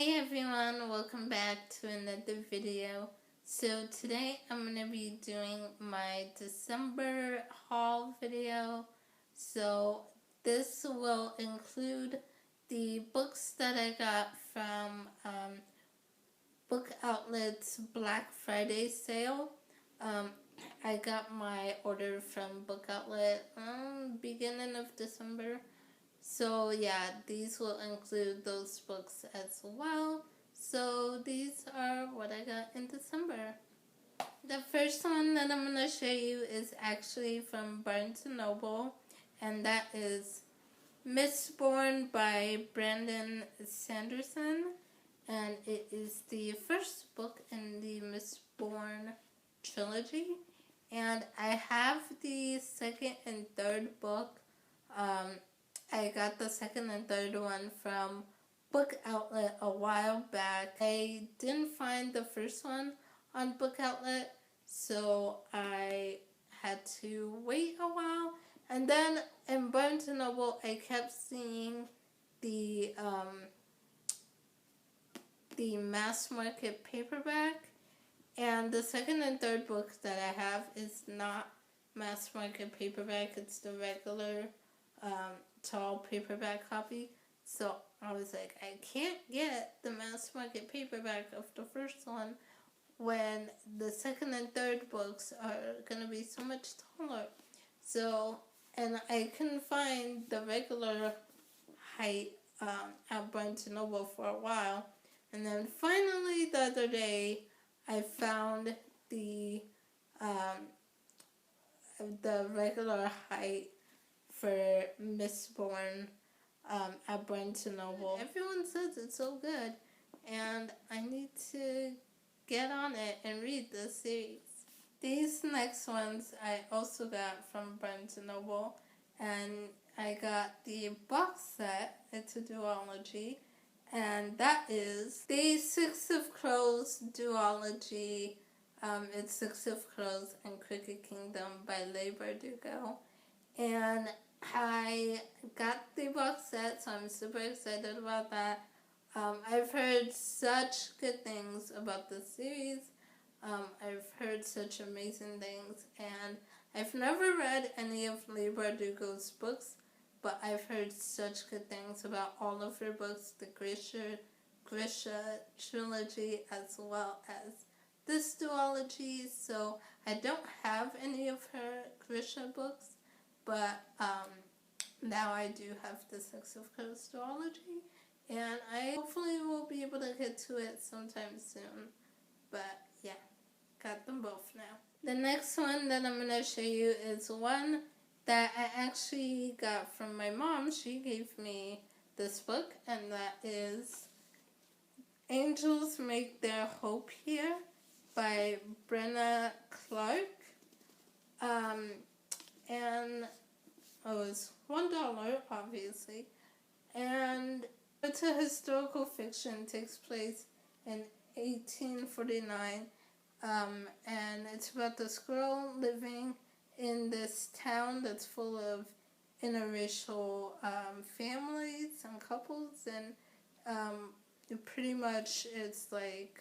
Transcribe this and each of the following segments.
Hey everyone, welcome back to another video. So today I'm going to be doing my December haul video. So this will include the books that I got from Book Outlet's Black Friday sale. Um, I got my order from Book Outlet beginning of December. So yeah, these will include those books as well. So these are what I got in December. The first one that I'm going to show you is actually from Barnes & Noble, and that is Mistborn by Brandon Sanderson, and it is the first book in the Mistborn trilogy, and I have the second and third book. I got the second and third one from Book Outlet a while back. I didn't find the first one on Book Outlet, so I had to wait a while. And then in Barnes & Noble, I kept seeing the mass market paperback, and the second and third book that I have is not mass market paperback. It's the regular tall paperback copy. So I was like, I can't get the mass market paperback of the first one when the second and third books are going to be so much taller. So, and I couldn't find the regular height at Barnes & Noble for a while. And then finally the other day, I found the regular height for Mistborn at Barnes & Noble. Everyone says it's so good, and I need to get on it and read the series. These next ones I also got from Barnes & Noble, and I got the box set. It's a duology, and that is the Six of Crows duology. It's Six of Crows and Cricket Kingdom by Leigh Bardugo. And I got the box set, so I'm super excited about that. I've heard such good things about the series. I've heard such amazing things, and I've never read any of Leigh Bardugo's books, but I've heard such good things about all of her books, the Grisha trilogy, as well as this duology. So I don't have any of her Grisha books, but now I do have the Six of Crows duology, and I hopefully will be able to get to it sometime soon. But yeah, got them both now. The next one that I'm going to show you is one that I actually got from my mom. She gave me this book, and that is Angels Make Their Hope Here by Brenna Clark. And it was $1, obviously. And it's a historical fiction. It takes place in 1849. And it's about this girl living in this town that's full of interracial families and couples. And pretty much it's like,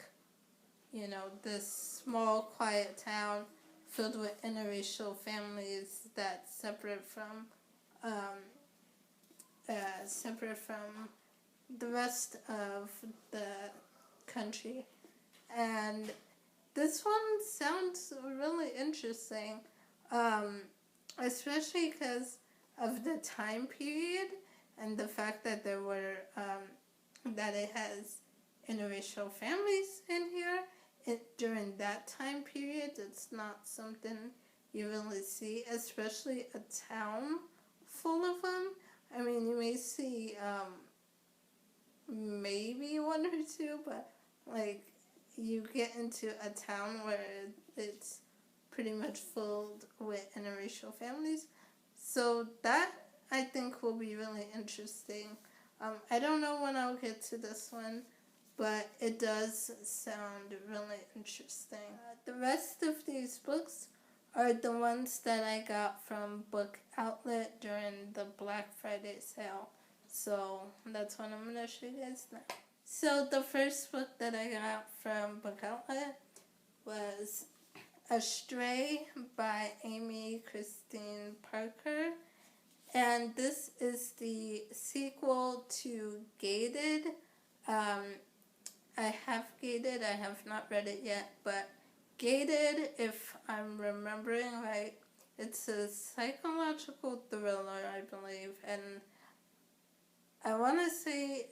you know, this small, quiet town filled with interracial families that's separate from the rest of the country. And this one sounds really interesting, especially because of the time period and the fact that there were that it has interracial families in here. During that time period, it's not something you really see, especially a town full of them. I mean, you may see maybe one or two, but like you get into a town where it's pretty much filled with interracial families. So that, I think, will be really interesting. I don't know when I'll get to this one, but it does sound really interesting. The rest of these books are the ones that I got from Book Outlet during the Black Friday sale. So that's what I'm going to show you guys now. So the first book that I got from Book Outlet was Astray by Amy Christine Parker. And this is the sequel to Gated. I have Gated, I have not read it yet, but Gated, if I'm remembering right, it's a psychological thriller, I believe, and I want to say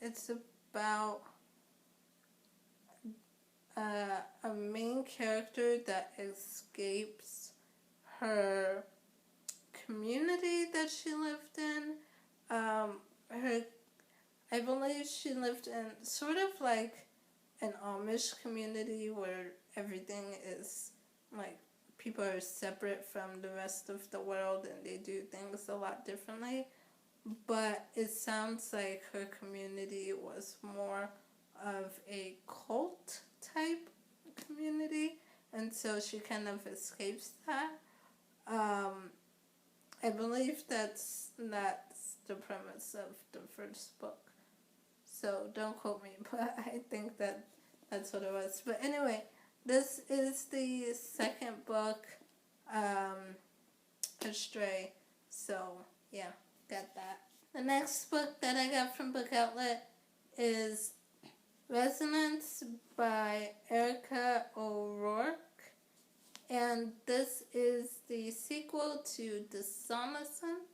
it's about a main character that escapes her community that she lived in. I believe she lived in sort of like an Amish community where everything is like people are separate from the rest of the world and they do things a lot differently. But it sounds like her community was more of a cult type community, and so she kind of escapes that. I believe that's the premise of the first book. So don't quote me, but I think that's what it was. But anyway, this is the second book, Astray. So yeah, got that. The next book that I got from Book Outlet is Resonance by Erica O'Rourke. And this is the sequel to Dishonescence,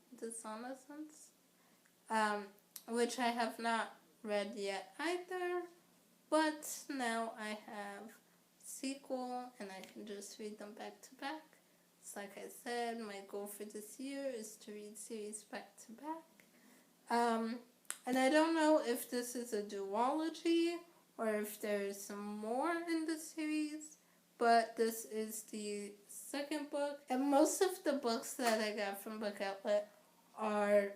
which I have not read yet either, but now I have sequel and I can just read them back to back. It's like I said, my goal for this year is to read series back to back. And I don't know if this is a duology or if there's some more in the series, but this is the second book. And most of the books that I got from Book Outlet are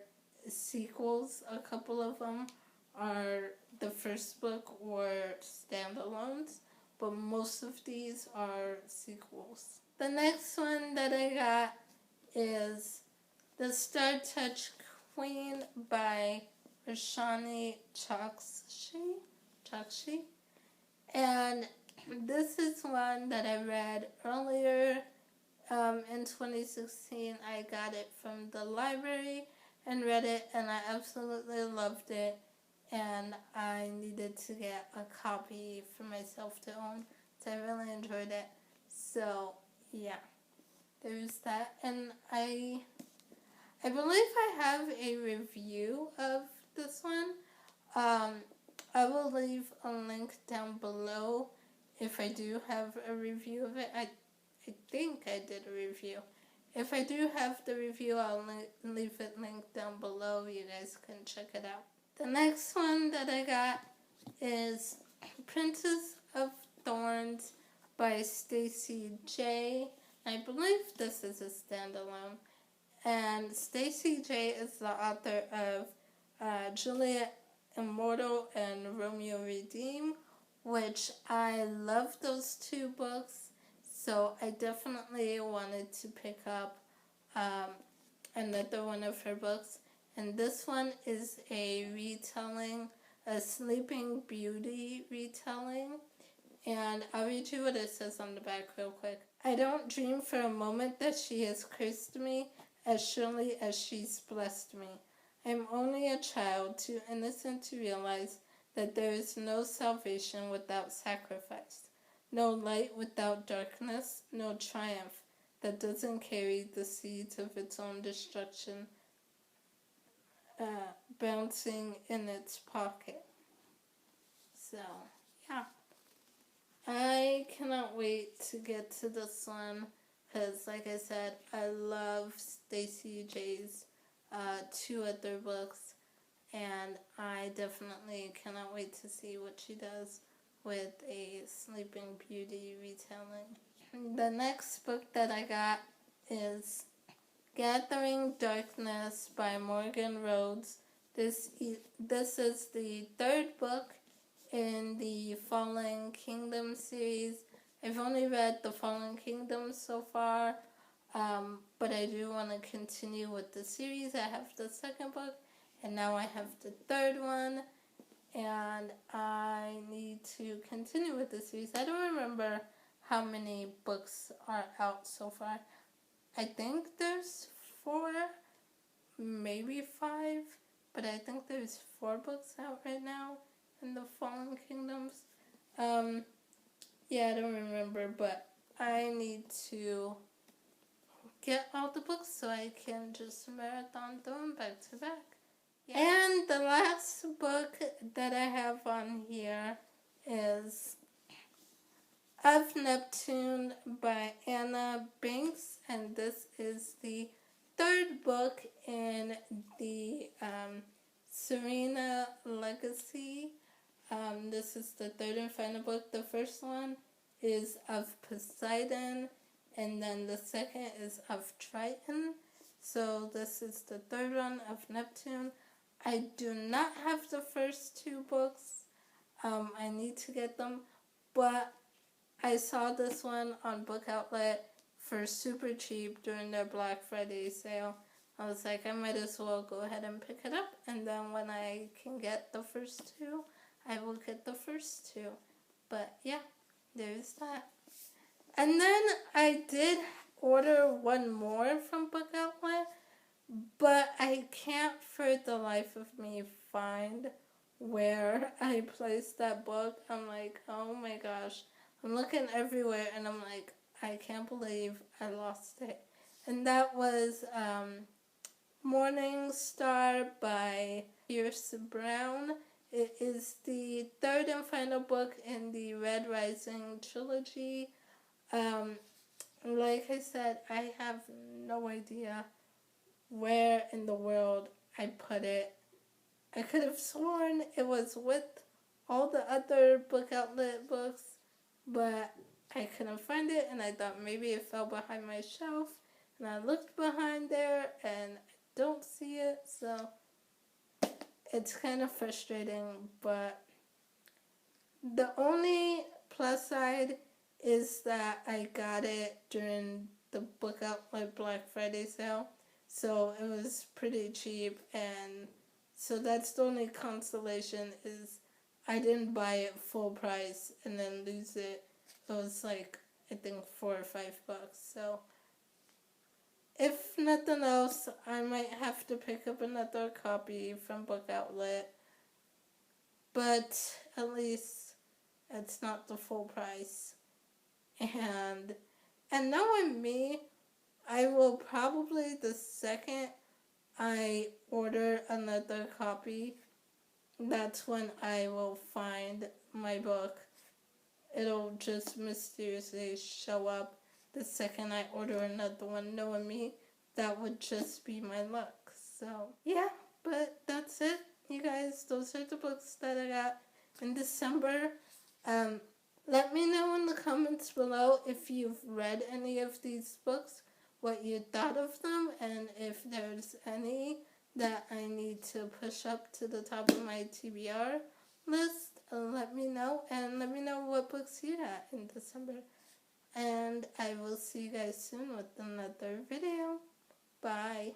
sequels. A couple of them are the first book or standalones, but most of these are sequels. The next one that I got is The Star Touch Queen by Roshani Chokshi. And this is one that I read earlier in 2016. I got it from the library and read it, and I absolutely loved it. And I needed to get a copy for myself to own, so I really enjoyed it. So yeah, there's that. And I believe I have a review of this one. I will leave a link down below if I do have a review of it. I think I did a review. If I do have the review, I'll leave it linked down below. You guys can check it out. The next one that I got is Princess of Thorns by Stacey J. I believe this is a standalone. And Stacey J is the author of Juliet Immortal and Romeo Redeem, which I love those two books. So I definitely wanted to pick up another one of her books. And this one is a retelling, a Sleeping Beauty retelling. And I'll read you what it says on the back real quick. I don't dream for a moment that she has cursed me as surely as she's blessed me. I am only a child, too innocent to realize that there is no salvation without sacrifice, no light without darkness, no triumph that doesn't carry the seeds of its own destruction bouncing in its pocket. So, yeah. I cannot wait to get to this one because, like I said, I love Stacey J's two other books, and I definitely cannot wait to see what she does with a Sleeping Beauty retelling. The next book that I got is Gathering Darkness by Morgan Rhodes. This is the third book in the Fallen Kingdom series. I've only read the Fallen Kingdom so far, but I do want to continue with the series. I have the second book, and now I have the third one, and I need to continue with the series. I don't remember how many books are out so far. I think there's 4, maybe 5, but I think there's 4 books out right now in the Fallen Kingdoms. Yeah, I don't remember, but I need to get all the books so I can just marathon them back to back. Yeah. And the last book that I have on here is Of Neptune by Anna Banks, and this is the 3rd book in the Serena Legacy. This is the 3rd and final book. The first one is Of Poseidon, and then the second is Of Triton. So this is the 3rd one, Of Neptune. I do not have the first 2 books. I need to get them, but I saw this one on Book Outlet for super cheap during their Black Friday sale. I was like, I might as well go ahead and pick it up, and then when I can get the first 2, I will get the first 2. But yeah, there's that. And then I did order one more from Book Outlet, but I can't for the life of me find where I placed that book. I'm like, oh my gosh. I'm looking everywhere and I'm like, I can't believe I lost it. And that was Morning Star by Pierce Brown. It is the 3rd and final book in the Red Rising trilogy. Like I said, I have no idea where in the world I put it. I could have sworn it was with all the other Book Outlet books, but I couldn't find it, and I thought maybe it fell behind my shelf, and I looked behind there and I don't see it, so it's kind of frustrating. But the only plus side is that I got it during the Book Outlet Black Friday sale, so it was pretty cheap, and so that's the only consolation, is I didn't buy it full price and then lose it. It was like, I think $4 or $5. So if nothing else, I might have to pick up another copy from Book Outlet, but at least it's not the full price. And knowing me, I will probably, the second I order another copy, that's when I will find my book. It'll just mysteriously show up the second I order another one. Knowing me, that would just be my luck. So yeah, but that's it, you guys. Those are the books that I got in December. Let me know in the comments below if you've read any of these books, what you thought of them, and if there's any that I need to push up to the top of my TBR list. Let me know, and let me know what books you got in December. And I will see you guys soon with another video. Bye.